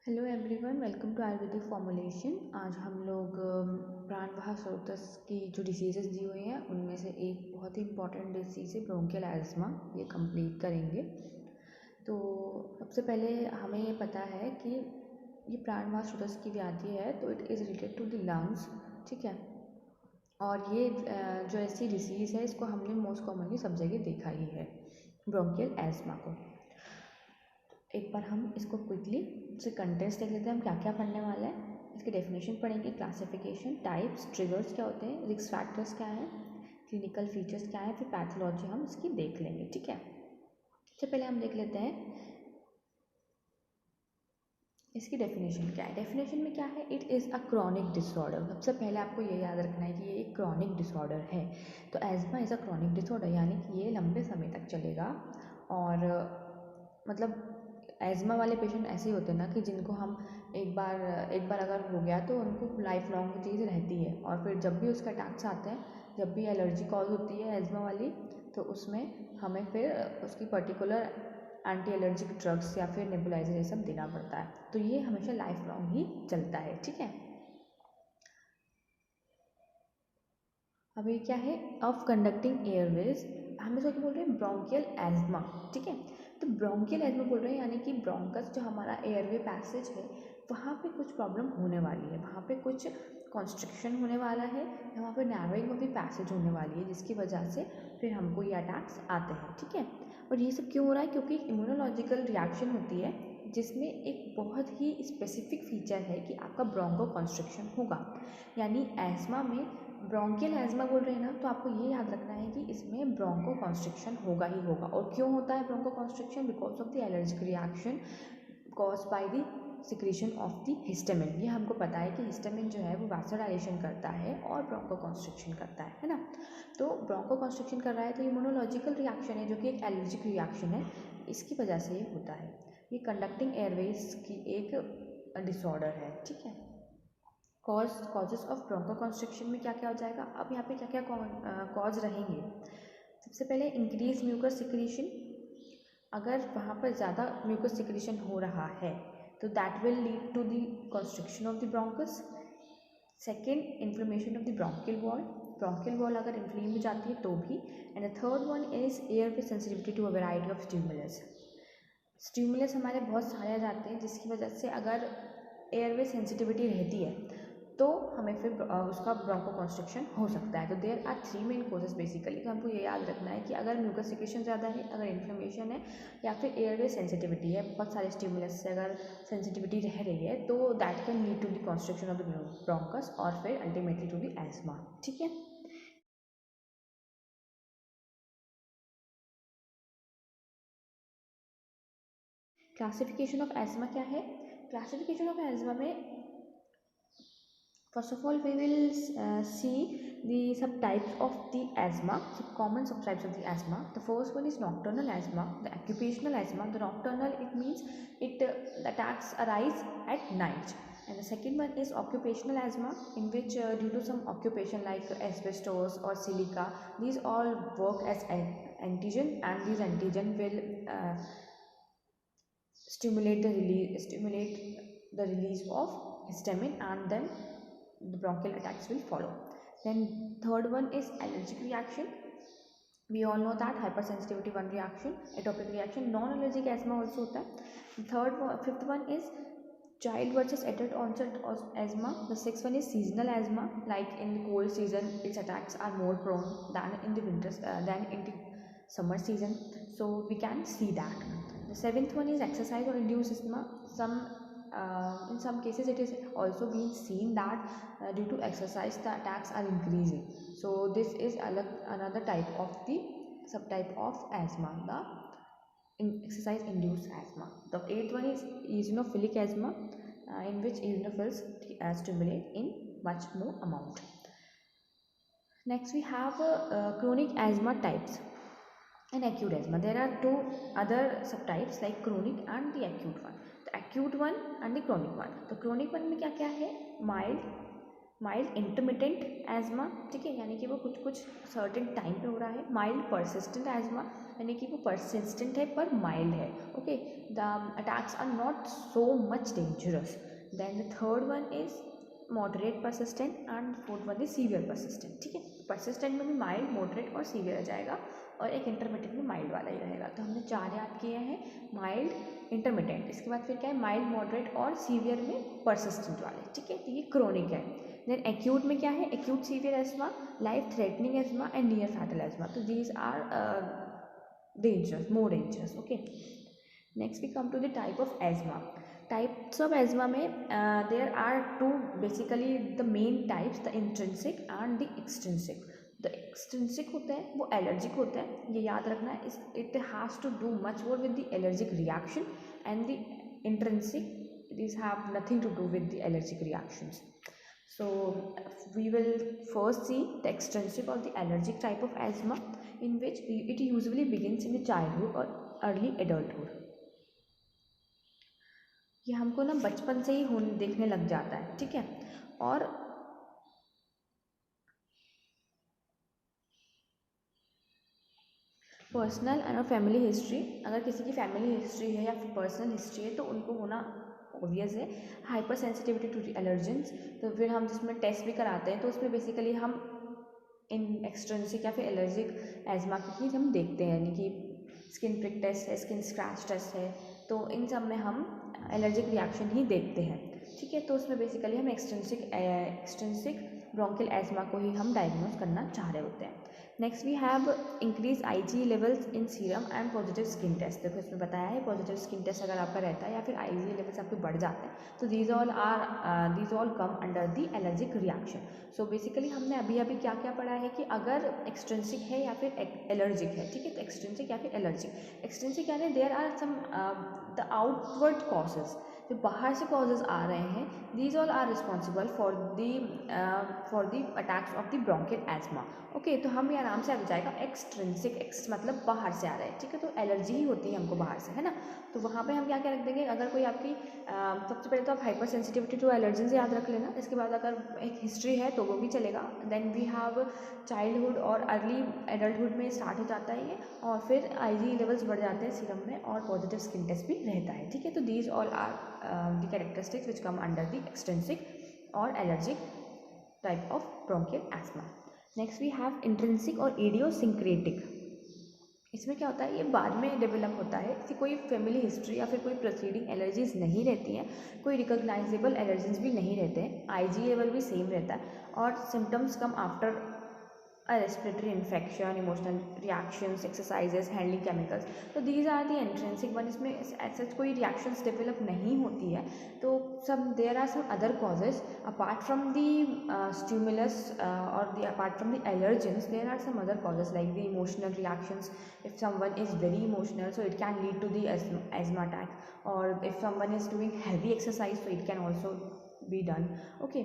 Hello everyone, welcome to Ayurvedic formulation. आज हम लोग प्राणवाह स्रोतस की जो डिसीजेस दी हुई हैं उनमें से एक बहुत ही इंपॉर्टेंट डिसीज़ है ब्रोंकियल एज़मा, ये कंप्लीट करेंगे। तो सबसे पहले हमें ये पता है कि ये प्राणवाह स्रोतस की व्याधि है, तो it is related to the lungs, ठीक है। और ये जो ऐसी डिसीज़ है इसको हमने मोस्ट कॉमनली सब जगह देखा ही है, ब्रोंकियल एज़मा को। एक बार हम इसको क्विकली से कंटेंट्स देख लेते हैं, हम क्या क्या पढ़ने वाले हैं। इसकी डेफिनेशन पढ़ेंगे, क्लासिफिकेशन, टाइप्स, ट्रिगर्स क्या होते हैं, रिस्क फैक्टर्स क्या हैं, क्लिनिकल फीचर्स क्या हैं, फिर पैथोलॉजी हम इसकी देख लेंगे, ठीक है। सबसे पहले हम देख लेते हैं इसकी डेफिनेशन क्या है। डेफिनेशन में क्या है, it is a chronic disorder. सबसे पहले आपको ये याद रखना है कि ये एक क्रॉनिक डिसऑर्डर है। तो asthma is a chronic disorder, यानी कि ये लंबे समय तक चलेगा। और मतलब एज़मा वाले पेशेंट ऐसे ही होते हैं ना कि जिनको हम एक बार अगर हो गया तो उनको लाइफ लॉन्ग वो चीज़ रहती है। और फिर जब भी उसके अटैक्स आते हैं, जब भी एलर्जी कॉज होती है एज़मा वाली, तो उसमें हमें फिर उसकी पर्टिकुलर एंटी एलर्जिक ड्रग्स या फिर नेबुलाइजर ये सब देना पड़ता है। तो ये हमेशा लाइफ लॉन्ग ही चलता है, ठीक है। अब ये क्या है, ऑफ कंडक्टिंग एयरवेज, हम इसको क्या बोल रहे हैं, ब्रोंकियल एज़मा, ठीक है। तो ब्रोंकियल एज़मा बोल रहे हैं, यानी कि ब्रोंकस जो हमारा एयरवे पैसेज है वहाँ पे कुछ प्रॉब्लम होने वाली है, वहाँ पे कुछ कॉन्स्ट्रिक्शन होने वाला है, वहाँ पे नैरोइंग ऑफ द पैसेज होने वाली है, जिसकी वजह से फिर हमको ये अटैक्स आते हैं, ठीक है। और ये सब क्यों हो रहा है, क्योंकि इम्यूनोलॉजिकल रिएक्शन होती है जिसमें एक बहुत ही स्पेसिफिक फीचर है कि आपका ब्रोंको कॉन्स्ट्रिक्शन होगा। यानी एज़मा में ब्रोंकियल एज़मा बोल रहे हैं ना, तो आपको ये याद रखना है कि इसमें ब्रोंको कॉन्स्ट्रिक्शन होगा ही होगा। और क्यों होता है bronchoconstriction, because of the allergic reaction caused by the secretion of the histamine. ये हमको पता है कि हिस्टामिन जो है वो वासोडाइलेशन करता है और ब्रोंको कॉन्स्ट्रिक्शन करता है ना। तो ब्रोंको कॉन्स्ट्रिक्शन कर रहा है तो इम्यूनोलॉजिकल रिएक्शन है जो कि एक एलर्जिक रिएक्शन है, इसकी वजह से ये होता है। ये कंडक्टिंग एयरवेज की एक डिसऑर्डर है, ठीक है। कॉजेस ऑफ ब्रोंको कॉन्स्ट्रिक्शन में क्या क्या हो जाएगा, अब यहाँ पे क्या क्या कॉज रहेंगे। सबसे पहले इंक्रीज म्यूकस सिक्रीशन, अगर वहाँ पर ज़्यादा म्यूकस सिक्रीशन हो रहा है तो that will lead to the constriction of the bronchus. Second, inflammation of the bronchial wall अगर इन्फ्लेम हो जाती है तो भी। And the third one is airway sensitivity to a variety of stimulus हमारे बहुत सारे आ जाते हैं, जिसकी वजह से अगर एयरवे सेंसिटिविटी रहती है तो हमें फिर उसका ब्रोंको कॉन्स्ट्रिक्शन हो सकता है। तो there are 3 main causes basically. तो हमको ये याद रखना है कि अगर म्यूकस सिक्रेशन ज़्यादा है, अगर इन्फ्लेमेशन है, या फिर एयरवे सेंसिटिविटी है, बहुत सारे स्टिमुलस से अगर सेंसिटिविटी रह रही है, तो that can lead to the constriction of the bronchus और फिर अल्टीमेटली टू द एस्मा, ठीक है। क्लासिफिकेशन ऑफ एस्मा क्या है, क्लासिफिकेशन ऑफ एस्मा में first of all, we will see the subtypes of the asthma, some common subtypes of the asthma. The first one is nocturnal asthma, the occupational asthma. The nocturnal, it means the attacks arise at night. And the second one is occupational asthma, in which due to some occupation like asbestos or silica, these all work as antigen, and these antigen will stimulate the release of histamine, and then the bronchial attacks will follow. Then third one is allergic reaction. We all know that hypersensitivity one reaction, atopic reaction, non-allergic asthma also hota hai. Fifth one is child versus adult onset of asthma. The sixth one is seasonal asthma, like in the cold season its attacks are more prone than in the than in the summer season, so we can see that. The seventh one is exercise or induced asthma. In some cases it is also been seen that due to exercise the attacks are increasing, so this is another type of the subtype of asthma, the exercise induced asthma. The eighth one is eosinophilic asthma, in which eosinophils stimulate in much more amount. Next we have chronic asthma types and acute asthma. There are two other subtypes like chronic and the acute one. The acute one and the chronic one. The chronic one में क्या क्या है, mild, mild intermittent asthma, ठीक है, यानी कि वो कुछ कुछ सर्टेन टाइम पे हो रहा है. माइल्ड परसिस्टेंट एजमा, यानी कि वो परसिस्टेंट है पर माइल्ड है. Okay, the attacks are not so much dangerous. Then the third one is moderate persistent and fourth one is severe persistent. ठीक है, परसिस्टेंट में भी माइल्ड, मॉडरेट और सीवियर आ जाएगा, और एक इंटरमीडिएट में माइल्ड वाला ही रहेगा. तो हमने 4 याद किए हैं, माइल्ड, इंटरमीडिएट, इसके बाद फिर क्या है, माइल्ड, मॉडरेट और सीवियर में परसिस्टेंट वाले. ठीक है, तो ये क्रोनिक है. देन एक्यूट में क्या है, acute severe asthma, life threatening asthma and near fatal asthma. तो these are dangerous, more dangerous. Okay, next we come to the type of asthma. Types of asthma में there are two, basically the main types, the intrinsic and the extrinsic. The extrinsic होता है वो allergic होता है, ये याद रखना है. It has to do much more with the allergic reaction, and the intrinsic, these have nothing to do with the allergic reactions. So we will first see the extrinsic or the allergic type of asthma, in which it usually begins in the childhood or early adulthood. ये हमको ना बचपन से ही देखने लग जाता है. ठीक है, और पर्सनल एंड फैमिली हिस्ट्री, अगर किसी की फैमिली हिस्ट्री है या फिर पर्सनल हिस्ट्री है तो उनको होना ऑब्वियस है. हाइपर सेंसिटिविटी टू एलर्जेंस, तो फिर हम जिसमें टेस्ट भी कराते हैं तो उसमें बेसिकली हम इन एक्सट्रिंसिक या फिर एलर्जिक एजमा की ही हम देखते हैं, यानी कि स्किन प्रिक टेस्ट है, स्किन स्क्रैच टेस्ट है, तो इन सब में हम एलर्जिक रिएक्शन ही देखते हैं. ठीक है, तो उसमें बेसिकली हम एक्सट्रिंसिक ब्रोंकियल एजमा को ही हम डायग्नोज करना चाह रहे होते हैं. Next we have increase IgE levels in serum and positive skin test. देखो इसमें बताया है पॉजिटिव स्किन टेस्ट अगर आपका रहता है या फिर IgE लेवल्स आपके बढ़ जाते हैं तो these all come under the allergic reaction. So basically हमने अभी अभी क्या क्या पढ़ा है कि अगर एक्सट्रिंसिक है या फिर एलर्जिक है. ठीक है, तो एक्सट्रिंसिक या फिर एलर्जिक. एक्सट्रिंसिक यानी there are some the outward causes, जो बाहर से कॉजेज आ रहे हैं, these all are responsible for the attacks of the bronchial asthma. Okay, तो हम ये आराम से आ जाएगा एक्सट्रिंसिक, एक्स मतलब बाहर से आ रहा है. ठीक है, तो एलर्जी ही होती है हमको बाहर से, है ना. तो वहाँ पे हम क्या क्या रख देंगे, अगर कोई आपकी सबसे पहले तो आप हाइपर सेंसिटिविटी टू एलर्जी से याद रख लेना. इसके बाद अगर एक हिस्ट्री है तो वो भी चलेगा. देन वी हैव चाइल्डहुड और अर्ली एडल्टहुड में स्टार्ट हो जाता है ये, और फिर IgE लेवल्स बढ़ जाते हैं सीरम में, और पॉजिटिव स्किन टेस्ट भी रहता है. ठीक है, तो these all are the characteristics which come under the extrinsic और allergic type of bronchial asthma. Next we have intrinsic और इडियोसिंक्रेटिक. इसमें क्या होता है, ये बाद में डेवलप होता है. इसकी कोई फैमिली हिस्ट्री या फिर कोई प्रोसीडिंग एलर्जीज नहीं रहती हैं, कोई रिकॉग्नाइजेबल एलर्जीज भी नहीं रहते हैं, IgE लेवल भी सेम रहता है, और symptoms come after respiratory infection, emotional reactions, exercises, handling chemicals. तो these are the intrinsic one. इसमें ऐसा कोई रिएक्शंस डेवलप नहीं होती है. तो सब there are some other causes apart from the stimulus और the apart from the allergens. There are some other causes like the emotional reactions. If someone is very emotional so it can lead to the asthma attack, or if someone is doing heavy exercise so it can also be done. Okay,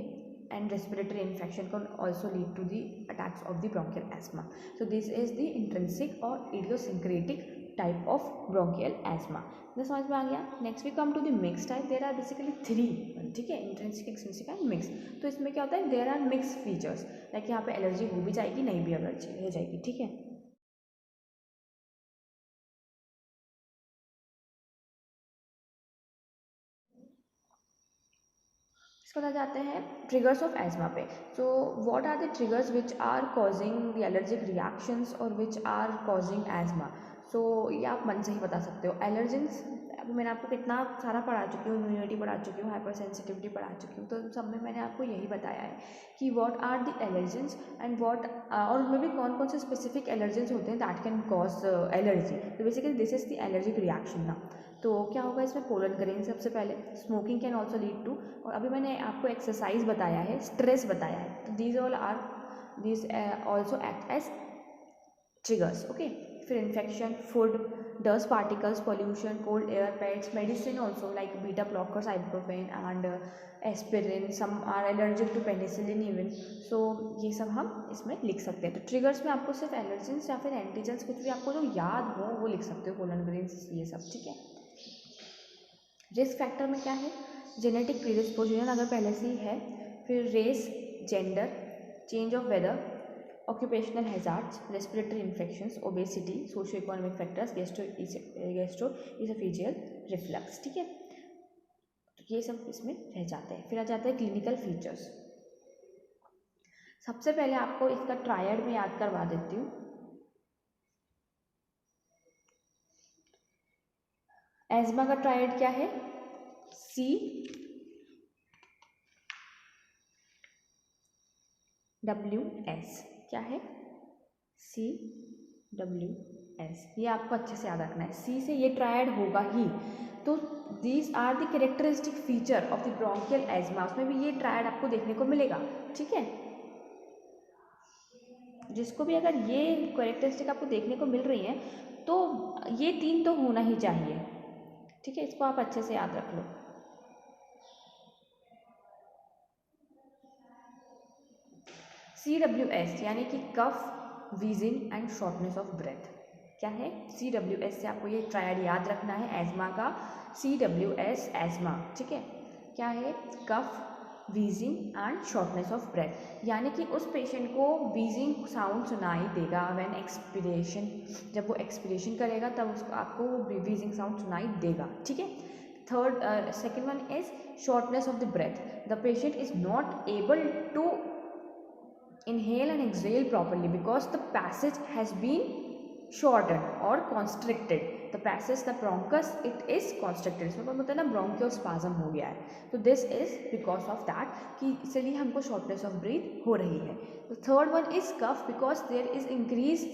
and respiratory infection can also lead to the attacks of the bronchial asthma. So this is the intrinsic or idiosyncratic type of bronchial asthma. ये समझ में आ गया. Next we come to the mix type. There are basically 3. ठीक है, intrinsic, extrinsic and mix. तो इसमें क्या होता है, there are mix features, like यहाँ पे एलर्जी हो भी जाएगी, नहीं भी एलर्जी हो जाएगी. ठीक है, इसको आ जाते हैं ट्रिगर्स ऑफ एजमा पे. So what are the triggers which are causing the allergic reactions और which are causing asthma. So ये आप मन से ही बता सकते हो. एलर्जेंस, अभी मैंने आपको कितना सारा पढ़ा चुकी हूँ, इम्यूनिटी पढ़ा चुकी हूँ, हाइपर सेंसिटिविटी पढ़ा चुकी हूँ, तो सब में मैंने आपको यही बताया है कि what are the allergens and what, और उनमें भी कौन कौन से स्पेसिफिक एलर्जेंस होते हैं दैट कैन कॉज एलर्जी. तो basically this is the allergic reaction ना. तो क्या होगा इसमें, पोलन करेंगे सबसे पहले. Smoking can also lead to, और अभी मैंने आपको एक्सरसाइज बताया है, स्ट्रेस बताया है, तो these also act as triggers. Okay, फिर infection, food, dust particles, pollution, cold air, pets, medicine also like beta blockers, ibuprofen and aspirin. Some are allergic to penicillin even. So ये सब हम इसमें लिख सकते हैं. तो ट्रिगर्स में आपको सिर्फ एलर्जेंस या फिर एंटीजेंस कुछ भी आपको जो याद हो वो लिख सकते हो, पोलन ग्रेन्स, ये सब. ठीक है, रिस्क फैक्टर में क्या है, जेनेटिक प्रीडिस्पोजिशन अगर पहले से ही है, फिर race, gender, change of weather, occupational hazards, respiratory infections, obesity, socio-economic factors, gastroesophageal reflux, ठीक है। तो ये सब इसमें रह जाते हैं। फिर आ जाता है क्लिनिकल फीचर्स। सबसे पहले आपको इसका ट्रायड में याद करवा देती हूँ। एज्मा का ट्रायड क्या है? CWS, क्या है? CWS, ये आपको अच्छे से याद रखना है। सी से ये ट्रायड होगा ही। तो these are the characteristic feature of the bronchial asthma, उसमें भी ये ट्रायड आपको देखने को मिलेगा, ठीक है। जिसको भी अगर ये कैरेक्टरिस्टिक आपको देखने को मिल रही हैं तो ये 3 तो होना ही चाहिए, ठीक है। इसको आप अच्छे से याद रख लो। CWS यानी कि cough, wheezing and shortness of breath, क्या है? CWS से आपको ये ट्रायड याद रखना है एज्मा का। CWS एज्मा, ठीक है। क्या है? Cough, wheezing and shortness of breath, यानी कि उस पेशेंट को वीजिंग साउंड सुनाई देगा व्हेन एक्सपिरेशन, जब वो एक्सपिरेशन करेगा तब उसको आपको वो वीजिंग साउंड सुनाई देगा, ठीक है। Second one is shortness of the breath, the patient is not able to inhale and exhale properly because the passage has been shortened or constricted. The passage, the bronchus, it is constricted. इसमें मतलब है ना bronchospasm हो गया है, तो this is because of that कि इसलिए हमको shortness of breath हो रही है। The third one is cough because there is increased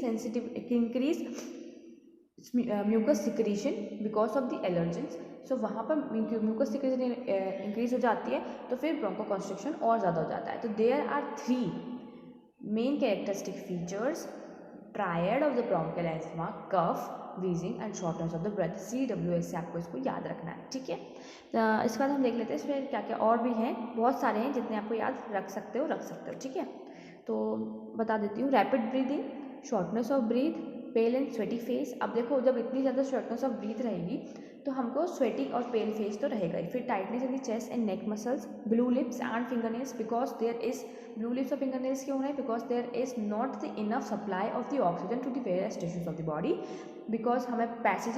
mucus secretion because of the allergens. सो वहाँ पर म्यूकस सिक्रेशन इंक्रीज हो जाती है तो फिर ब्रोंको कॉन्स्ट्रिक्शन और ज़्यादा हो जाता है। तो there are 3 main characteristic features, triad of the bronchial asthma, cough, wheezing and shortness of the breath. CWS से आपको इसको याद रखना है, ठीक है। तो इसके बाद हम देख लेते हैं इसमें क्या क्या और भी हैं, बहुत सारे हैं जितने आपको याद रख सकते हो, ठीक है। तो बता देती हूँ, rapid breathing, shortness of breath, pale and sweaty face. अब देखो जब इतनी ज़्यादा शॉर्टनेस ऑफ ब्रीथ रहेगी तो हमको स्वेटी और पेल फेस तो रहेगा ही। फिर tightness in the chest and neck muscles, blue lips and fingernails because there is blue lips और फिंगरनेल्स क्यों है? Because there is not the enough supply of the oxygen to the various tissues of the body, because हमें passage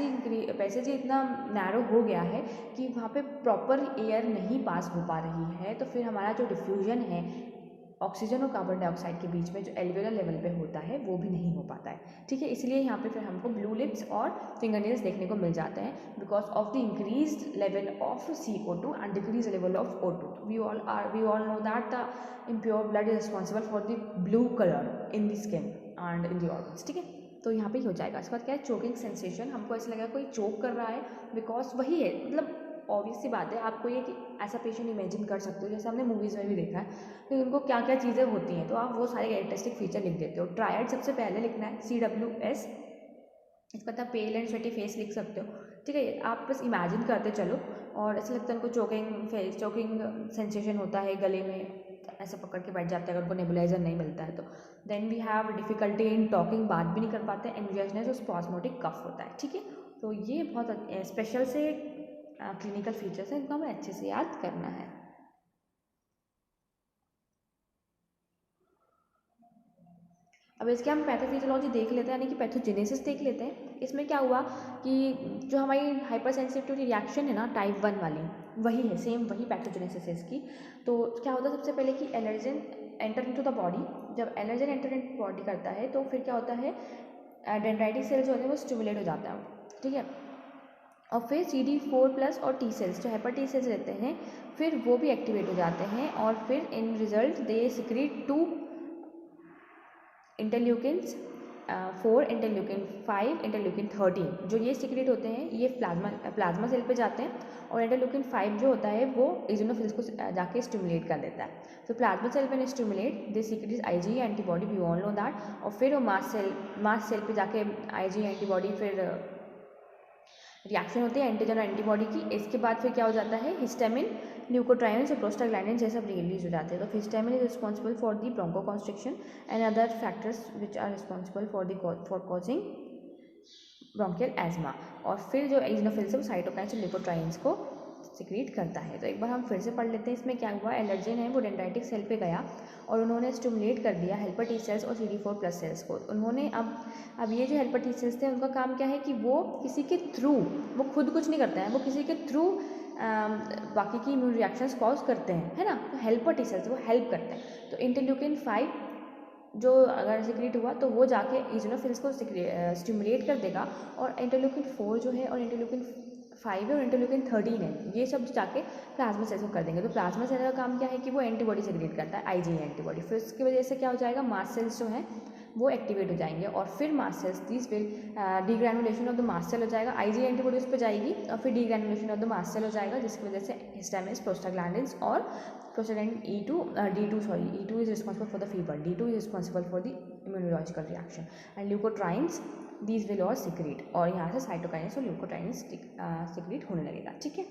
ही इतना narrow हो गया है कि वहाँ पे प्रॉपर एयर नहीं पास हो पा रही है। तो फिर हमारा जो डिफ्यूजन है ऑक्सीजन और कार्बन डाइऑक्साइड के बीच में जो एल्वेओलर लेवल पे होता है वो भी नहीं हो पाता है, ठीक है। इसलिए यहाँ पे फिर हमको ब्लू लिप्स और फिंगरनेल्स देखने को मिल जाते हैं because of the increased level of CO2 and decrease level of O2। We all know that the impure blood is responsible for the blue colour in the skin and in the organs, ठीक है। तो यहाँ पे ही हो जाएगा। इसके बाद क्या है? चोकिंग सेंसेशन, हमको ऐसा लगा कोई चोक कर रहा है बिकॉज वही है, मतलब ऑब्वियस सी बात है, आपको ये कि ऐसा पेशेंट इमेजिन कर सकते हो जैसे हमने मूवीज़ में भी देखा है कि उनको क्या क्या चीज़ें होती हैं, तो आप वो सारे कैरेक्टरिस्टिक फीचर लिख देते हो। ट्रायड सबसे पहले लिखना है CWS, इसका था पेल एंड स्वेटी फेस लिख सकते हो, ठीक है। आप बस इमेजिन करते चलो और ऐसा लगता है उनको चोकिंग सेंसेशन होता है, गले में ऐसे पकड़ के बैठ जाते हैं अगर उनको नेबुलाइजर नहीं मिलता है तो। Then we have difficulty in talking, बात भी नहीं कर पाते, एंजियोजनेस और स्पॉस्मोटिक कफ होता है, ठीक है। तो ये बहुत स्पेशल से क्लिनिकल फीचर्स हैं, इनको हमें अच्छे से याद करना है। अब इसके हम पैथोफिजियोलॉजी देख लेते हैं, यानी कि पैथोजेनेसिस देख लेते हैं। इसमें क्या हुआ कि जो हमारी हाइपर सेंसिटिविटी रिएक्शन है ना टाइप 1 वाली, वही है, सेम वही पैथोजेनेसिस है इसकी। तो क्या होता है सबसे पहले कि allergen enter into the body, जब एलर्जन एंटर इनटू बॉडी करता है तो फिर क्या होता है, डेंड्राइटिक सेल्स होते हैं वो स्टिमुलेट हो जाता है, ठीक है। और फिर CD4+ और T सेल्स जो हेपर T सेल्स रहते हैं फिर वो भी एक्टिवेट हो जाते हैं और फिर इन result they secrete 2 interleukins, 4 interleukin 5 interleukin 13, जो ये सिक्रेट होते हैं ये प्लाज्मा सेल पे जाते हैं और इंटरल्यूकिन 5 जो होता है वो इजोनोफिल्स को जाके स्टिमुलेट कर देता है। तो प्लाज्मा सेल पे stimulate they secrete IgE antibody, we all know that. और फिर वो मास सेल पे जाके IgE एंटीबॉडी फिर रिएक्शन होती है एंटीजन और एंटीबॉडी की। इसके बाद फिर क्या हो जाता है, हिस्टामिन, ल्यूकोट्राइन्स और प्रोस्टाग्लैंडिन जैसे सब रिलीज हो जाते हैं। तो histamine is responsible for the bronchoconstriction and other factors which are responsible for causing bronchial asthma. और फिर जो इजोनोफिल्स है वो साइटोकाइन्स और ल्यूकोट्राइन्स को सिक्रीट करता है। तो एक बार हम फिर से पढ़ लेते हैं। इसमें क्या हुआ, एलर्जिन है वो डेंड्राइटिक सेल पे गया और उन्होंने स्टिमुलेट कर दिया हेल्पर टी सेल्स और CD4+ सेल्स को। उन्होंने अब ये जो हेल्पर टी सेल्स थे उनका काम क्या है कि वो किसी के थ्रू, वो खुद कुछ नहीं करते हैं, वो किसी के थ्रू बाकी की इम्यून रिएक्शंस कॉज करते हैं, है ना। तो हेल्पर टी सेल्स वो हेल्प करते हैं। तो इंटरल्यूकिन 5 जो अगर सिक्रीट हुआ तो वो जाके इजोनोफिल्स को स्टिमुलेट कर देगा, और इंटरल्यूकिन 4 जो है और इंटरल्यूकिन 5 है और इंटरल्यूकिन 13 है, ये सब जाके प्लाज्मा सेल्स को कर देंगे। तो प्लाज्मा सेल का काम क्या है कि वो एंटीबॉडी सिक्रीट करता है, IgE एंटीबॉडी। फिर उसकी वजह से क्या हो जाएगा, मास्ट सेल्स जो हैं वो एक्टिवेट हो जाएंगे, और फिर mast cells this will degranulation of the mast cell हो जाएगा, IgE एंटीबॉडी उस पर जाएगी और फिर degranulation of the mast cell हो जाएगा, जिसकी वजह से हिस्टामिन्स, प्रोस्टाग्लैंडिन्स और prostaglandin E2 is responsible for the fever, D2 is responsible for the immunological reaction, and leukotrienes these will all secrete, और यहाँ से साइटोकाइनेस और ल्यूकोट्राइन्स सिक्रीट होने लगेगा, ठीक है।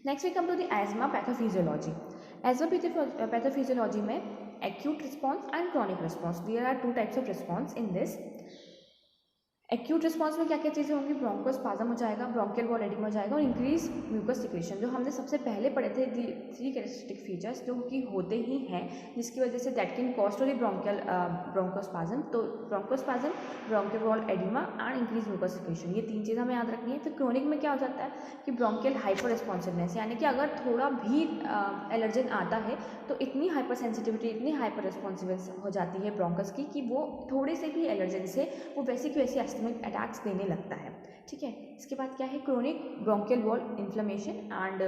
Next we come to the asthma pathophysiology. Asthma pathophysiology में acute response and chronic response, there are 2 types of response in this. Acute response में क्या क्या चीज़ें होंगी, ब्रोंकोस्पाज्म हो जाएगा, ब्रोंकियल वॉल एडिमा हो जाएगा और इंक्रीज म्यूकस सिक्रीशन, जो हमने सबसे पहले पढ़े थे 3 कैरेक्टरिस्टिक फीचर्स जो कि होते ही हैं, जिसकी वजह से that can cause to the bronchospasm. तो bronchospasm, bronchial wall oedema and increase mucus secretion, ये 3 चीज़ हमें याद रखनी है। फिर क्रोनिक में क्या हो जाता है कि ब्रोंकियल हाइपर रिस्पॉन्सिवनेस, यानी कि अगर थोड़ा भी एलर्जन आता है तो इतनी हाइपर सेंसिटिविटी, इतनी हाइपर रिस्पॉन्सिवनेस हो जाती है ब्रोंकस की कि वो थोड़े से भी एलर्जन से वो वैसे की वैसे एस्थमिक अटैक्स देने लगता है, ठीक है। इसके बाद क्या है, chronic bronchial wall inflammation and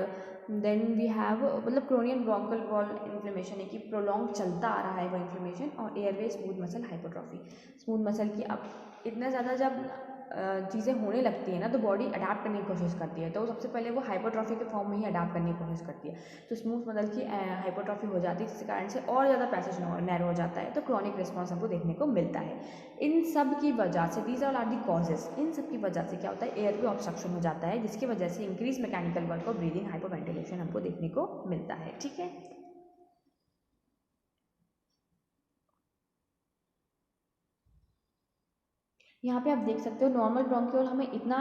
then we have, मतलब क्रोनियन ब्रोंकियल वॉल इन्फ्लेमेशन है कि प्रोलॉन्ग चलता आ रहा है वो इन्फ्लेमेशन, और airway smooth muscle hypertrophy, smooth muscle की अब इतना ज़्यादा जब चीज़ें होने लगती है ना तो बॉडी अडाप्ट करने की कोशिश करती है, तो सबसे पहले वो हाइपोट्रॉफी के फॉर्म में ही अडाप्ट करने की कोशिश करती है। तो स्मूथ मसल की हाइपोट्रॉफी हो जाती है, जिसके कारण से और ज़्यादा पैसेज नैरो हो जाता है, तो क्रॉनिक रिस्पॉन्स हमको देखने को मिलता है। इन सब की वजह से, दीज आर दी कॉजेज, इन सब की वजह से क्या होता है, एयरवे ऑब्स्ट्रक्शन हो जाता है, जिसकी वजह से इंक्रीज मैकेनिकल वर्क और ब्रीदिंग हाइपोवेंटिलेशन हमको देखने को मिलता है, ठीक है। यहाँ पे आप देख सकते हो नॉर्मल ब्रोंक्यूल हमें इतना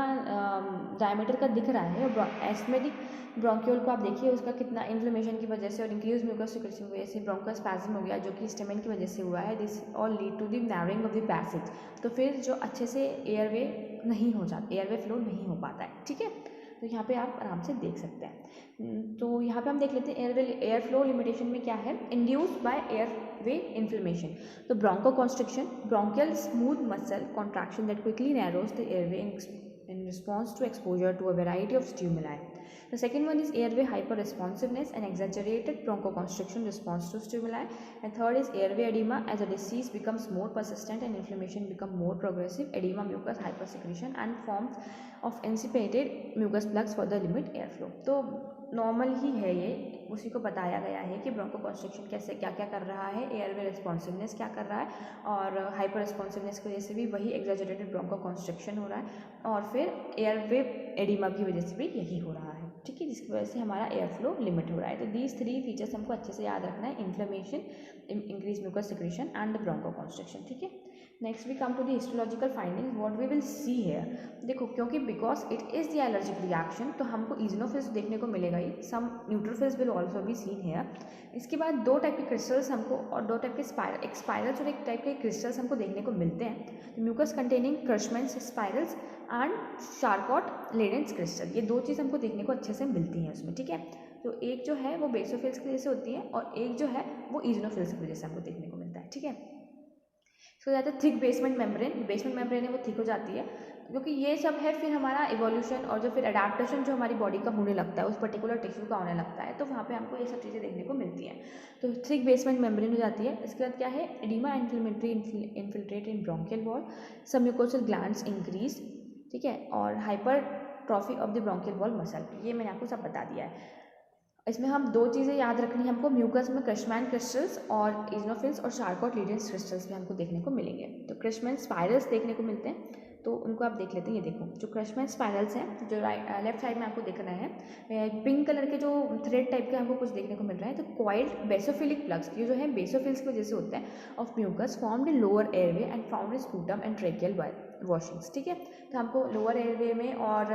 डायमीटर का दिख रहा है, और एस्थमेटिक ब्रोंक्यूल को आप देखिए उसका कितना इन्फ्लेमेशन की वजह से और इंक्रीज म्यूकस सिक्रेशन की वजह से ब्रोंकोस्पैज्म हो गया, जो कि स्टेमिन की वजह से हुआ है। This all lead to the narrowing of the passage, तो फिर जो अच्छे से एयरवे नहीं हो जाता, एयरवे फ्लो नहीं हो पाता है, ठीक है। तो यहाँ पे आप आराम से देख सकते हैं। तो यहाँ पे हम देख लेते हैं एयर फ्लो लिमिटेशन में क्या है, इंड्यूस्ड बाय एयरवे इन्फ्लेमेशन। तो bronchoconstriction, bronchial smooth muscle contraction that quickly narrows the airway in response to exposure to a variety of stimuli. The second one is airway hyperresponsiveness and exaggerated bronchoconstriction response to stimuli. And third is airway edema, as the disease becomes more persistent and inflammation become more progressive, edema, mucus hypersecretion and forms of incipitated mucus plugs for the limit airflow. तो normal ही है ये, उसी को बताया गया है कि Bronco constriction कैसे क्या क्या कर रहा है, एयरवे रिस्पॉन्सिवनेस क्या कर रहा है, और हाइपर रिस्पॉन्सिवनेस की वजह से भी वही एग्जैजरेटेड ब्रोंको कॉन्स्ट्रिक्शन हो रहा है, और फिर एयरवे एडिमा की वजह से भी यही हो रहा है, ठीक है, जिसकी वजह से हमारा एयर फ्लो लिमिट हो रहा है। तो दीज 3 फीचर्स हमको अच्छे से याद रखना है, inflammation, increase mucus secretion and bronchoconstriction, ठीक है। Next we come to the histological findings, what we will see here. देखो, क्योंकि because it is the allergic reaction, तो हमको इजनोफिल्स देखने को मिलेगा ही, some neutrophils will also be seen here. इसके बाद 2 टाइप के क्रिस्टल्स हमको, और 2 टाइप के एक स्पाइरल्स और एक टाइप के क्रिस्टल्स हमको देखने को मिलते हैं, mucus containing Curschmann's spirals and Charcot Leyden crystal, ये 2 चीज़ हमको देखने को अच्छे से मिलती हैं उसमें, ठीक है। तो एक जो है वो बेसोफिल्स की वजह से होती है, और एक जो है वो इजनोफिल्स की वजह से हमको देखने को मिलता है, ठीक है। इसको जाता है थिक बेसमेंट मेम्ब्रेन है वो थिक हो जाती है, क्योंकि ये सब है फिर हमारा इवोल्यूशन और जो फिर अडेप्टेशन जो हमारी बॉडी का होने लगता है, उस पर्टिकुलर टिश्यू का होने लगता है, तो वहाँ पे हमको ये सब चीज़ें देखने को मिलती हैं। तो थिक बेसमेंट मेम्ब्रेन हो जाती है। इसके बाद क्या है, एडिमा इन्फ्लेमेटरी इन्फिल्ट्रेट इन ब्रोंकियल वॉल, सब म्यूकोसल ग्लैंड्स इंक्रीज, ठीक है, और hyper trophy of the bronchial wall muscle, ये मैंने आपको सब बता दिया है। इसमें हम 2 चीज़ें याद रखनी है हमको, म्यूकस में क्रिशमैन क्रिस्टल्स और इजनोफिल्स और शार्कॉट लेडेंस क्रिस्टल्स भी हमको देखने को मिलेंगे। तो क्रिशमैन स्पाइरल्स देखने को मिलते हैं, तो उनको आप देख लेते हैं। ये देखो जो क्रशमैन स्पाइरल्स हैं, जो लेफ्ट साइड में आपको दिख रहे हैं, पिंक कलर के जो थ्रेड टाइप के हमको कुछ देखने को मिल रहा है। तो क्वाइल्ड बेसोफिलिक प्लग्स, ये जो है बेसोफिल्स की वजह से होता है, of mucus formed in lower airway and found in sputum and tracheal washings. ठीक है, तो हमको लोअर एयरवे में और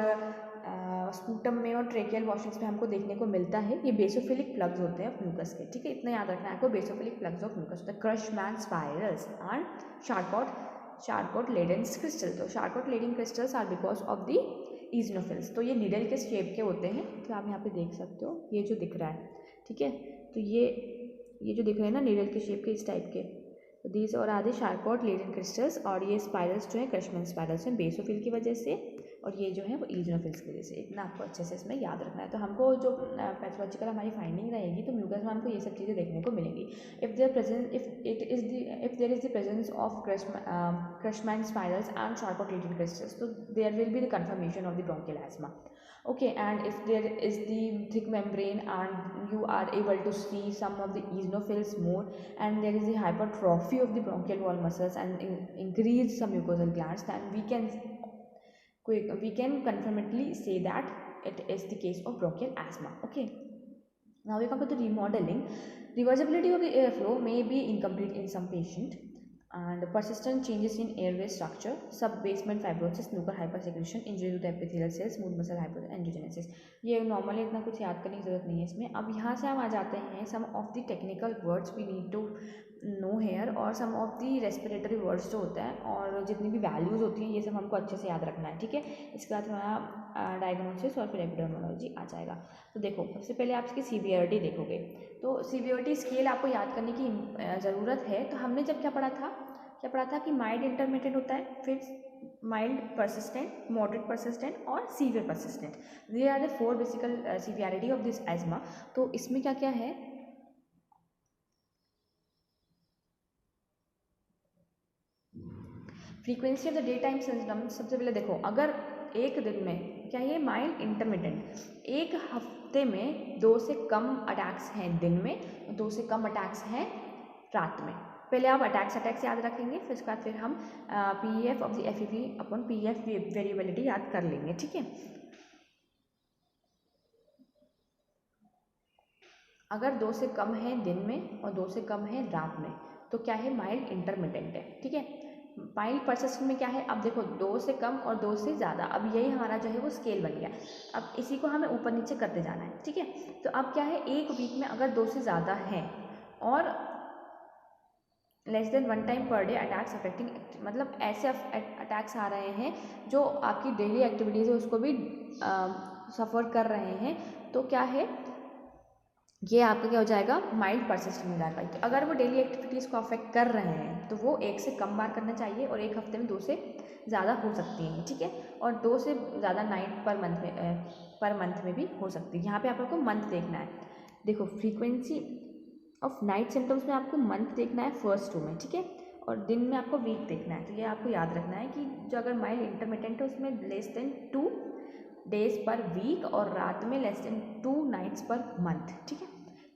स्पूटम में और ट्रेकियल वॉशिंग्स में हमको देखने को मिलता है। ये बेसोफिलिक प्लग्स होते हैं ऑफ म्यूकस के। ठीक है, इतना याद रखना है आपको, बेसोफिलिक प्लग्स ऑफ म्यूकस होता है। Curschmann spirals and Charcot Leyden crystal. तो Charcot Leyden crystals are because of the eosinophils. तो ये नीडल के शेप के होते हैं, तो आप यहाँ पे देख सकते हो, ये जो दिख रहा है। ठीक है, तो ये जो दिख रहे हैं ना नीडल के शेप के, इस टाइप के, तो दीज और आदि शार्कोट लेडिंग क्रिस्टल्स। और ये स्पाइरल्स जो है क्रशमैन स्पाइरल्स हैं बेसोफिल की वजह से, और ये जो है वो ईजनोफिल्स की वजह से। इतना आपको अच्छे से इसमें याद रखना है। तो हमको जो पैथोलॉजिकल हमारी फाइंडिंग रहेगी, तो म्यूकस में हमको ये सब चीज़ें देखने को मिलेंगी। If there is the presence of Curschmann spirals and Charcot Leyden crystals, तो there will be the confirmation of the bronchial asthma. Okay, and if there is the thick membrane and you are able to see some of the eosinophils more, and there is the hypertrophy of the bronchial wall muscles and increase some mucosal glands, then we can confirmedly say that it is the case of bronchial asthma. Okay, now we come to the remodeling. Reversibility of the airflow may be incomplete in some patient, and persistent changes in airway structure, sub-basement fibrosis, nuchal hypersecretion, injury to the epithelial cells, smooth muscle angiogenesis. ये normally इतना कुछ याद करने की जरूरत नहीं है इसमें। अब यहाँ से हम आ जाते हैं some of the technical words we need to know here, और some of the respiratory words जो होता है, और जितनी भी वैल्यूज़ होती हैं, ये सब हमको अच्छे से याद रखना है। ठीक है, इसके बाद हमारा डायग्नोसिस और फिर एपिडेमियोलॉजी आ जाएगा। तो देखो, सबसे पहले आप इसकी सीवियरिटी देखोगे, तो सीवियरिटी स्केल आपको याद करने की ज़रूरत है। तो हमने जब क्या पढ़ा था कि माइल्ड इंटरमीडिएट होता है, फिर माइल्ड परसिस्टेंट, मॉडरेट परसिस्टेंट और severe persistent. They are the 4 basic severity of this asthma. तो इसमें क्या क्या है, frequency of the day time symptoms. सबसे पहले देखो, अगर एक दिन में, क्या ये माइल्ड इंटरमीडिएट, एक हफ्ते में 2 से कम अटैक्स हैं दिन में, 2 से कम अटैक्स हैं रात में। पहले आप अटैक्स याद रखेंगे, फिर उसके बाद फिर हम PEF of the FEV upon PEF variability याद कर लेंगे। ठीक है, अगर 2 से कम है दिन में और 2 से कम है रात में, तो क्या है, माइल्ड इंटरमिटेंट है। ठीक है, माइल्ड परसिस्टेंट में क्या है, अब देखो 2 से कम और 2 से ज़्यादा, अब यही हमारा जो है वो स्केल बन गया। अब इसी को हमें ऊपर नीचे करते जाना है। ठीक है, तो अब क्या है, एक वीक में अगर 2 से ज़्यादा है और less than 1 time per day attacks affecting, मतलब ऐसे अटैक्स आ रहे हैं जो आपकी डेली एक्टिविटीज़ है उसको भी सफ़र कर रहे हैं, तो क्या है, ये आपका क्या हो जाएगा, माइल्ड परसिस्टेंट में जाएगा। तो अगर वो डेली एक्टिविटीज़ को अफेक्ट कर रहे हैं, तो वो 1 से कम बार करना चाहिए, और एक हफ्ते में 2 से ज़्यादा हो सकती हैं। ठीक है, और 2 से ज़्यादा नाइट पर मंथ में भी हो सकती है। यहाँ पे आपको मंथ देखना है। देखो, फ्रीक्वेंसी ऑफ नाइट सिम्टम्स में आपको मंथ देखना है फर्स्ट 2 में। ठीक है, और दिन में आपको वीक देखना है। तो ये आपको याद रखना है कि जो अगर माइल्ड इंटरमिटेंट है उसमें less than 2 days per week, और रात में less than 2 nights per month. ठीक है,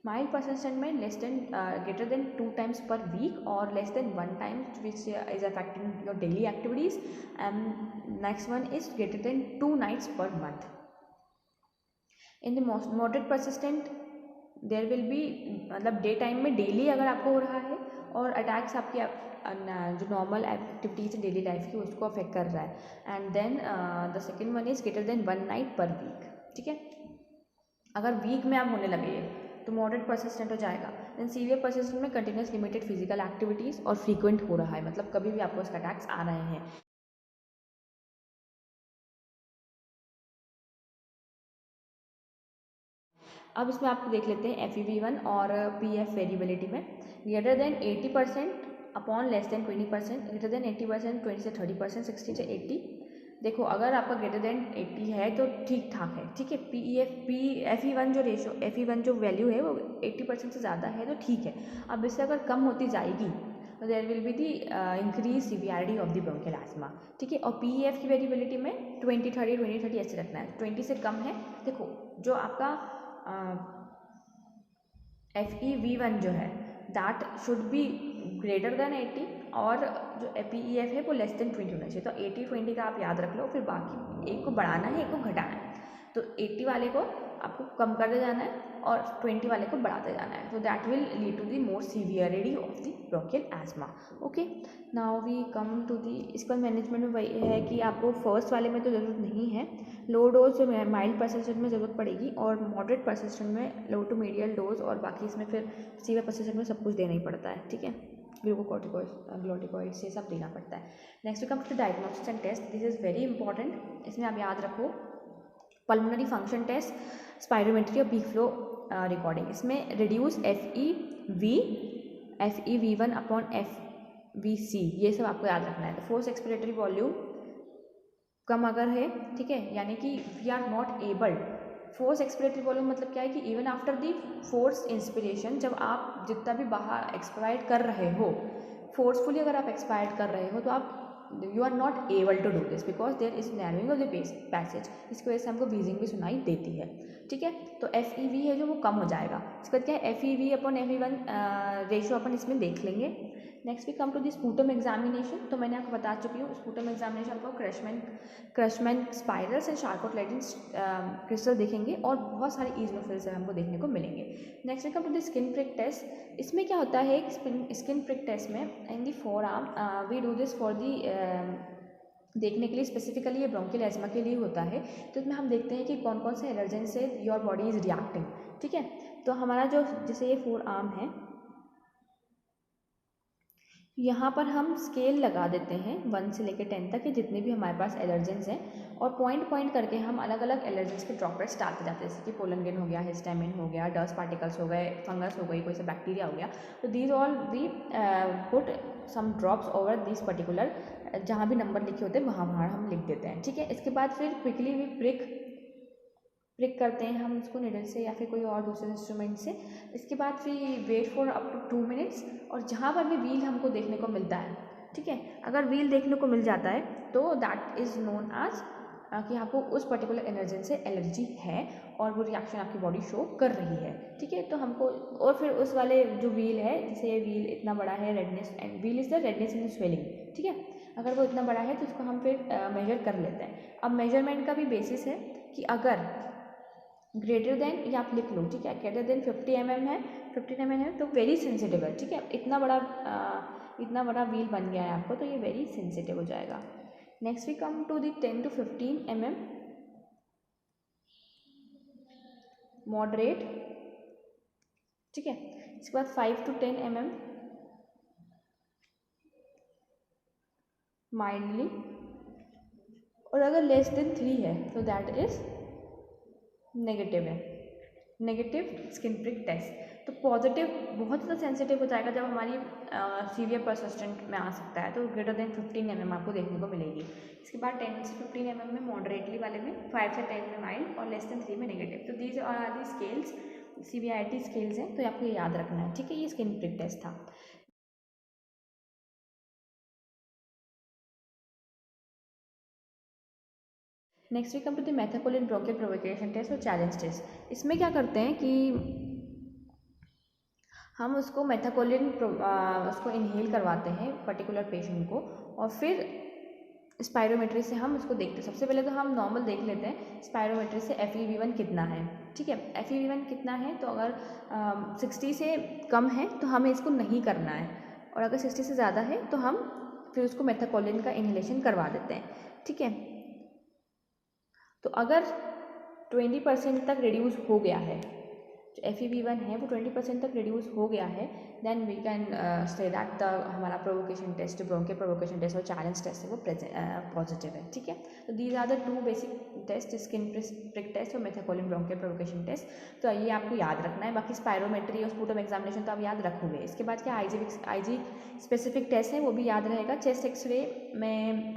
माइल्ड परसिस्टेंट में less than greater than 2 times per week, और less than 1 time which is affecting your daily activities, and next one is greater than 2 nights per month. In the moderate persistent there will be, मतलब day time में daily अगर आपको हो रहा है, और attacks आपकी जो नॉर्मल एक्टिविटीज़ है डेली लाइफ की उसको अफेक्ट कर रहा है, and then the second one is greater than 1 night per week. ठीक है, अगर वीक में आप होने लगे तो मॉडरेट परसिस्टेंट हो जाएगा। देन सीवियर परसिस्टेंट में कंटिन्यूस लिमिटेड फिजिकल एक्टिविटीज़ और फ्रीक्वेंट हो रहा है, मतलब कभी भी आपको इसका अटैक्स आ रहे हैं। अब इसमें आपको देख लेते हैं FEV1 और PF वेरिएबिलिटी में। Greater then 80% upon less than 20%, greater than 80% 20 से 30%, 60 से 80। देखो, अगर आपका ग्रेटर देन 80 है तो ठीक ठाक है। ठीक है, FEV1 जो रेशो, FEV1 जो वैल्यू है वो 80% से ज़्यादा है तो ठीक है। अब इससे अगर कम होती जाएगी तो there will be the increase severity of the bronchial asthma. ठीक है, और PEF की वेरिएबिलिटी में 20-30 ऐसे रखना है। 20 से कम है, देखो जो आपका FEV1 जो है that should be greater than 80 और जो PEF है वो लेस देन 20 होना चाहिए। तो 80-20 का आप याद रख लो, फिर बाकी एक को बढ़ाना है, एक को घटाना है। तो 80 वाले को आपको कम करते जाना है और 20 वाले को बढ़ाते जाना है। तो that will lead to the more severity of the bronchial asthma. Okay, now we come to the, इसका मैनेजमेंट में वही है कि आपको फर्स्ट वाले में तो ज़रूरत नहीं है, लो डोज माइल्ड परसिस्टेंट में ज़रूरत पड़ेगी और मॉडरेट परसिस्टेंट में लो टू मीडियल डोज, और बाकी इसमें फिर सीवियर परसिस्टेंट में सब कुछ देना ही पड़ता है। ठीक है, ग्लूकोकॉर्टिकॉइड ग्लूकोकॉर्टिकॉइड्स ये सब देना पड़ता है। Next we come to the diagnostics and test, this is very important. इसमें आप याद रखो पल्मोनरी फंक्शन टेस्ट, स्पायरोमेट्री और पीक फ्लो रिकॉर्डिंग। इसमें रिड्यूस FEV1 अपॉन FVC, ये सब आपको याद रखना है। तो फोर्स एक्सपिरेटरी वॉल्यूम कम अगर है, ठीक है, यानी कि we are not able, force expiratory volume मतलब क्या है कि even after the force inspiration, जब आप जितना भी बाहर एक्सपायर्ड कर रहे हो, फोर्सफुली अगर आप एक्सपायर्ड कर रहे हो तो आप you are not able to do this because there is narrowing of the passage, इसकी वजह से हमको व्हीजिंग भी सुनाई देती है। ठीक है, तो FEV है जो वो कम हो जाएगा। इसके बाद क्या है, FEV अपॉन FEV1 रेशियो अपन इसमें देख लेंगे। Next we come to the sputum examination. तो मैंने आपको बता चुकी हूँ स्पूटम एग्जामिनेशन को Curschmann spirals and Charcot Leyden crystal देखेंगे और बहुत सारे ईजनोफिल्स हमको देखने को मिलेंगे। Next we come to the skin prick test. इसमें क्या होता है, स्किन प्रिक टेस्ट में in the forearm we do this for the देखने के लिए, स्पेसिफिकली ये ब्रोंकियल एस्मा के लिए होता है। तो इसमें हम देखते हैं कि कौन कौन से एलर्जन से योर बॉडी इज रिएक्टिंग। ठीक है, तो हमारा जो जैसे ये 4 आर्म है, यहाँ पर हम स्केल लगा देते हैं 1 से लेकर 10 तक के जितने भी हमारे पास एलर्जेंस हैं, और पॉइंट करके हम अलग अलग एलर्जेंस के ड्रॉपलेट्स डालते जाते हैं, जैसे कि पोलनगिन हो गया, हिस्टामिन हो गया, डस्ट पार्टिकल्स हो गए, फंगस हो गई, कोई सा बैक्टीरिया हो गया। तो these all we put some drops over this particular, जहाँ भी नंबर लिखे होते हैं वहाँ हम लिख देते हैं। ठीक है, इसके बाद फिर क्विकली वी प्रिक करते हैं हम उसको निडल से या फिर कोई और दूसरे इंस्ट्रूमेंट से। इसके बाद फिर wait for up to 2 minutes, और जहाँ पर भी व्हील हमको देखने को मिलता है, ठीक है, अगर व्हील देखने को मिल जाता है तो दैट इज़ नोन आज कि आपको उस पर्टिकुलर एलर्जन से एलर्जी है और वो रिएक्शन आपकी बॉडी शो कर रही है। ठीक है, तो हमको और फिर उस वाले जो व्हील है, जैसे व्हील इतना बड़ा है, redness and wheel is the redness in the swelling. ठीक है, अगर वो इतना बड़ा है तो उसको हम फिर मेजर कर लेते हैं। अब मेजरमेंट का भी बेसिस है कि अगर ग्रेटर देन, या आप लिख लो, ठीक है, ग्रेटर देन 50 mm है, 15 mm है, तो वेरी सेंसिटिव है। ठीक है, इतना बड़ा व्हील बन गया है आपको, तो ये वेरी सेंसिटिव हो जाएगा। Next we come to the 10 to 15 mm moderate. ठीक है, इसके बाद 5 to 10 mm माइल्डली, और अगर लेस देन 3 है तो दैट इज नेगेटिव है, नेगेटिव स्किन प्रिक टेस्ट। तो पॉजिटिव बहुत ज़्यादा सेंसिटिव हो जाएगा जब हमारी सीवियर परसिस्टेंट में आ सकता है, तो ग्रेटर देन 15 mm आपको देखने को मिलेगी। इसके बाद 10 से 15 mm में मॉडरेटली वाले में, 5 से 10 में माइल्ड और लेस देन 3 में नेगेटिव। तो these are the scales, severity scales हैं, तो आपको ये याद रखना है। ठीक है, ये स्किन प्रिक टेस्ट था। Next we come to the methacholine bronchial provocation test और चैलेंज टेस्ट। इसमें क्या करते हैं कि हम उसको मेथाकोलिन उसको इनहेल करवाते हैं पर्टिकुलर पेशेंट को, और फिर स्पायरोमेट्री से हम उसको देखते हैं। सबसे पहले तो हम नॉर्मल देख लेते हैं स्पायरोमेट्री से FEV1 कितना है। ठीक है, FEV1 कितना है, तो अगर 60 से कम है तो हमें इसको नहीं करना है, और अगर 60 से ज़्यादा है तो हम फिर उसको मेथाकोलिन का इनहेलेशन करवा देते हैं। ठीक है, तो अगर 20% तक रिड्यूस हो गया है, जो FEV1 है वो 20% तक रिड्यूस हो गया है, then we can say that the हमारा provocation test, bronchial provocation test और चैलेंज टेस्ट है वो पॉजिटिव है। ठीक है, तो these are the 2 basic test, skin prick test और मेथाकोलिन ब्रोंकियल प्रोवोकेशन टेस्ट। तो ये आपको याद रखना है। बाकी स्पायरोमेट्री और स्पूटम एग्जामिनेशन तो आप याद रखोगे। इसके बाद क्या IG स्पेसिफिक टेस्ट है वो भी याद रहेगा। चेस्ट एक्सरे में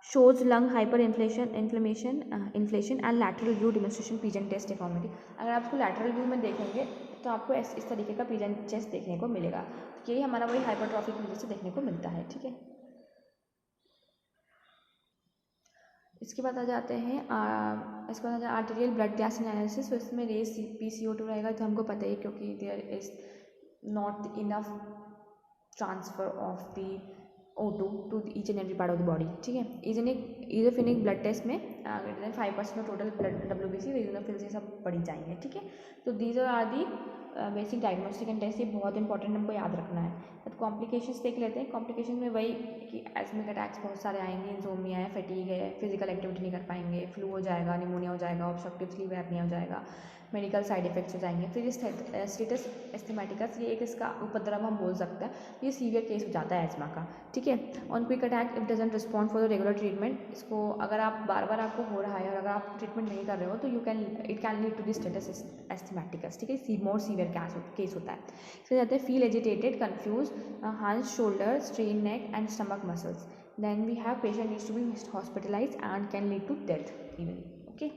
shows lung hyper inflammation and lateral view demonstration pigeon test deformity. अगर आप उसको लैटरल व्यू में देखेंगे तो आपको इस तरीके का पीजन टेस्ट देखने को मिलेगा। तो यही हमारा वही हाइपरट्रॉफी की वजह से देखने को मिलता है। ठीक है, इसके बाद आ जाते हैं इसके बाद आर्टेरियल ब्लड गैस एनालिसिस। तो इसमें PCO2 रहेगा, तो हमको पता ही, क्योंकि there is not enough transfer of the O2 to each and every part of the body, ठीक है। इजोफिनिक ब्लड टेस्ट में greater than 5% of total blood WBC eosinophils ये सब बढ़ी जाएंगे, ठीक है। तो these are the basic diagnostic and test, ये बहुत इंपॉर्टेंट हमको याद रखना है। बट कॉम्प्लिकेशंस देख लेते हैं। कॉम्प्लिकेशन में वही कि एस्मिक अटैक्स बहुत सारे आएंगे, इंसोमिया है, फैटीग है, फिजिकल एक्टिविटी नहीं कर पाएंगे, फ्लू हो जाएगा, निमोनिया हो जाएगा, ऑब्स्ट्रक्टिव स्लीप एपनिया हो जाएगा, मेडिकल साइड इफेक्ट्स हो जाएंगे। फिर स्टेटस एस्थमेटिकस, ये एक इसका उपद्रव हम बोल सकते हैं, ये सीवियर केस हो जाता है एस्मा का, ठीक है। On quick attack if doesn't respond for the regular treatment, इसको अगर आप बार बार आपको हो रहा है और अगर आप ट्रीटमेंट नहीं कर रहे हो तो it can lead to the status asthmaticus, ठीक है। मोर सीवियर केस होता है। इसके जाते हैं feel agitated, confuse, hunch shoulder, strain neck and stomach muscles, then we have patient needs to be hospitalise and can lead to death even, okay.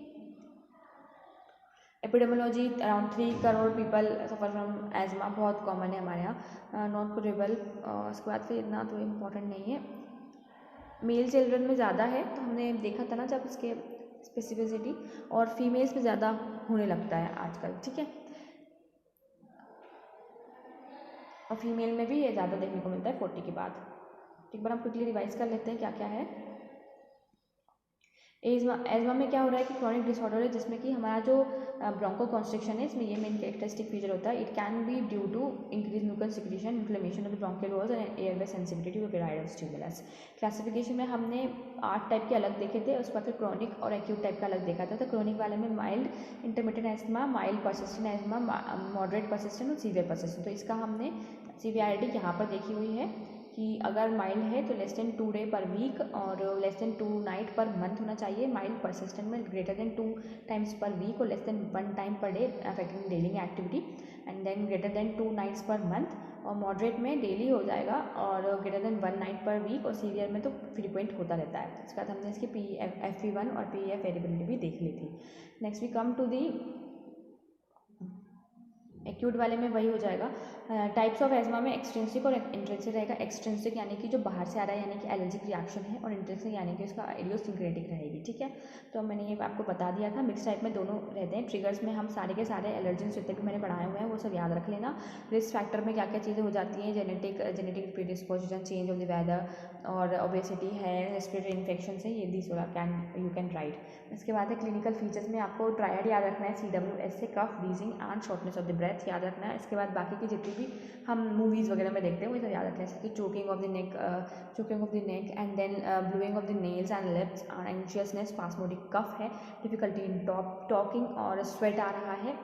Epidemiology, around 3 crore people suffer from asthma, बहुत common है हमारे यहाँ, not curable. उसके बाद फिर इतना तो important नहीं है। मेल चिल्ड्रन में ज़्यादा है, तो हमने देखा था ना जब इसके स्पेसिफिसिटी, और फीमेल्स में ज़्यादा होने लगता है आजकल, ठीक है। और फीमेल में भी ये ज़्यादा देखने को मिलता है 40 के बाद। एक बार हम क्विकली रिवाइज कर लेते हैं क्या क्या है। एजमा में क्या हो रहा है कि क्रॉनिक डिसऑर्डर है जिसमें कि हमारा जो ब्रोंको कॉन्स्ट्रिक्शन है, इसमें ये मेन कैरेक्टरिस्टिक फीचर होता है। It can be due to increase mucus secretion, inflammation of the bronchial walls and airway sensitivity to parietal stimulus. Classification में हमने 8 टाइप के अलग देखे थे, उसके बाद फिर क्रॉनिक और एक्यूट टाइप का अलग देखा था। तो क्रॉनिक वाले में mild intermittent ESMA, mild persistent ESMA, moderate persistent और सीवियर परसिस्टेंट। तो इसका हमने सीवियरिटी यहाँ पर देखी हुई है कि अगर माइल्ड है तो less than 2 day per week और less than 2 night per month होना चाहिए। माइल्ड परसिस्टेंट में greater than 2 times per week और less than 1 time per day affecting daily activity, and then greater than 2 nights per month. और moderate में daily हो जाएगा और greater than 1 night per week, और सीवियर में तो फ्रीक्वेंट होता रहता है। इसके बाद हमने इसकी FEV1 और PEF वेरिएबिलिटी भी देख ली थी। Next we come to the acute वाले में वही हो जाएगा। टाइप्स ऑफ एजमा में एक्सट्रिंसिक और इंट्रिंसिक रहेगा। एक्सट्रिंसिक यानी कि जो बाहर से आ रहा है, यानी कि एलर्जिक रिएक्शन है, और इंट्रिंसिक यानी कि उसका इडियोसिंक्रेटिक रहेगी, ठीक है। तो मैंने ये आपको बता दिया था। मिक्स टाइप में दोनों रहते हैं। ट्रिगर्स में हम सारे के सारे एलर्जेंस जितने भी मैंने पढ़ाए हुए हैं वो सब याद रख लेना। रिस्क फैक्टर में क्या क्या चीज़ें हो जाती हैं, genetic predisposition, change of the weather, और ओबेसिटी है, रेस्पिरेटरी इन्फेक्शन है, ये दिस यू कैन राइट। इसके बाद है क्लिनिकल फीचर्स में आपको ट्रायड याद रखना है, CWS से cough, wheezing and shortness of the breath याद रखना है। इसके बाद बाकी की जितनी भी हम मूवीज़ वगैरह में देखते हैं वो सब याद रखना है, जैसे कि choking of the neck and then bluing of the nails and lips, anxiousness, spasmodic cough है, डिफिकल्टी इन टॉकिंग और स्वेट आ रहा है,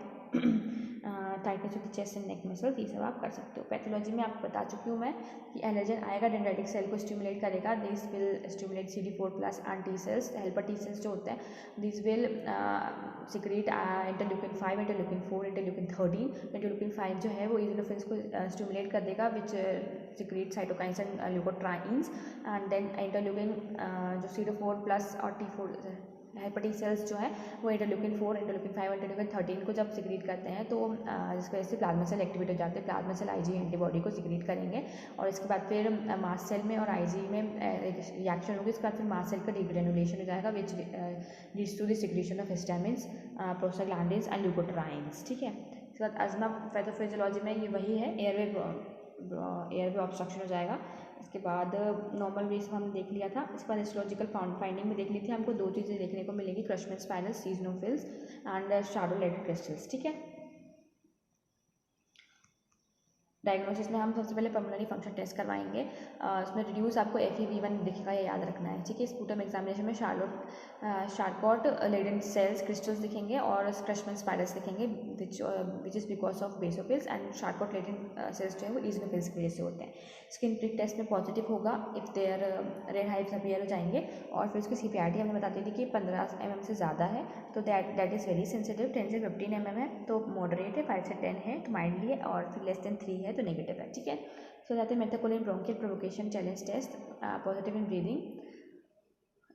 tightness of the chest and neck muscles, ये सब आप कर सकते हो। पैथोलॉजी में आपको बता चुकी हूँ मैं कि एलर्जन आएगा, डेंड्राइटिक सेल को स्टिमुलेट करेगा, this will stimulate CD4+ and T cells, helper T cells जो होते हैं, this will secrete interleukin 5, interleukin 4, interleukin 13। Interleukin 5 जो है वो इज़ोनोफिल्स को स्टिमुलेट कर देगा, which secrete cytokines and leukotrienes, and then interleukin जो CD4+ और T4 हेल्पर T सेल्स जो है वो इंटरल्यूकिन 4, इंटरल्यूकिन 5, इंटरल्यूकिन 13 को जब सिक्रीट करते हैं तो जिसकी वजह से प्लाज्मा सेल एक्टिवेट हो जाते हैं, प्लाज्मा सेल IgE एंटीबॉडी को सिक्रीट करेंगे, और इसके बाद फिर मास्ट सेल में और IgE में रिएक्शन होगी। इसके बाद फिर मास्ट सेल का डिग्रेनुलेशन हो जाएगा, which leads to the secretion of histamines, prostaglandins and leukotrienes, ठीक है। इसके बाद अज़मा पैथोफिजियोलॉजी में ये वही है, एयरवे ऑब्स्ट्रक्शन हो जाएगा। इसके बाद नॉर्मल वेज हमने देख लिया था। इसके बाद हिस्टोलॉजिकल फाइंडिंग में देख ली थी, हमको 2 चीज़ें देखने को मिलेगी, क्रशमैन स्पाइनस, सीजनोफिल्स एंड शाडोलेटेड क्रिस्टल्स, ठीक है। डायग्नोसिस में हम सबसे पहले पल्मोनरी फंक्शन टेस्ट करवाएंगे, उसमें रिड्यूस आपको FEV1 दिखेगा, ये याद रखना है, ठीक है। स्पूटम एग्जामिनेशन में शार्कोट लेडेन सेल्स क्रिस्टल्स दिखेंगे और क्रशमैन स्पाइरल्स दिखेंगे, which is because of basophils, and Charcot Leyden cells जो है वो इज़ोनोफिल्स की वजह से होते हैं। स्किन प्रिक टेस्ट में पॉजिटिव होगा if there red hives appear हो जाएंगे, और फिर उसकी CPRT हमने बताती थी कि 15 mm से ज़्यादा है तो दैट इज़ वेरी सेंसिटिव, 10 से 15 mm है तो मॉडरेट है, 5 से 10 है तो माइल्डली है, और फिर लेस देन 3 है तो नेगेटिव है, ठीक है। सो जाते हैं methacholine bronchial provocation challenge test, positive in breathing.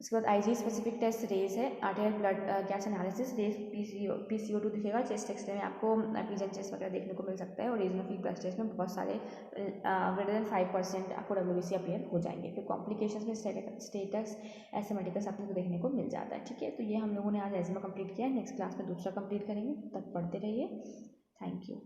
इसके बाद IgE स्पेसिफिक टेस्ट रेज है, arterial blood gas analysis, raise PCO2 दिखेगा, चेस्ट एक्सरे में आपको पिजन चेस्ट वगैरह देखने को मिल सकता है, और रीजनोफिल ब्लड टेस्ट में बहुत सारे ग्रेटर देन 5% आपको WBC अपीयर हो जाएंगे। फिर कॉम्प्लिकेशंस में स्टेटस एस्थमेटिकस आपको देखने को मिल जाता है, ठीक है। तो ये हम लोगों ने आज एजमा कंप्लीट किया है, नेक्स्ट क्लास में दूसरा कंप्लीट करेंगे, तब पढ़ते रहिए। Thank you.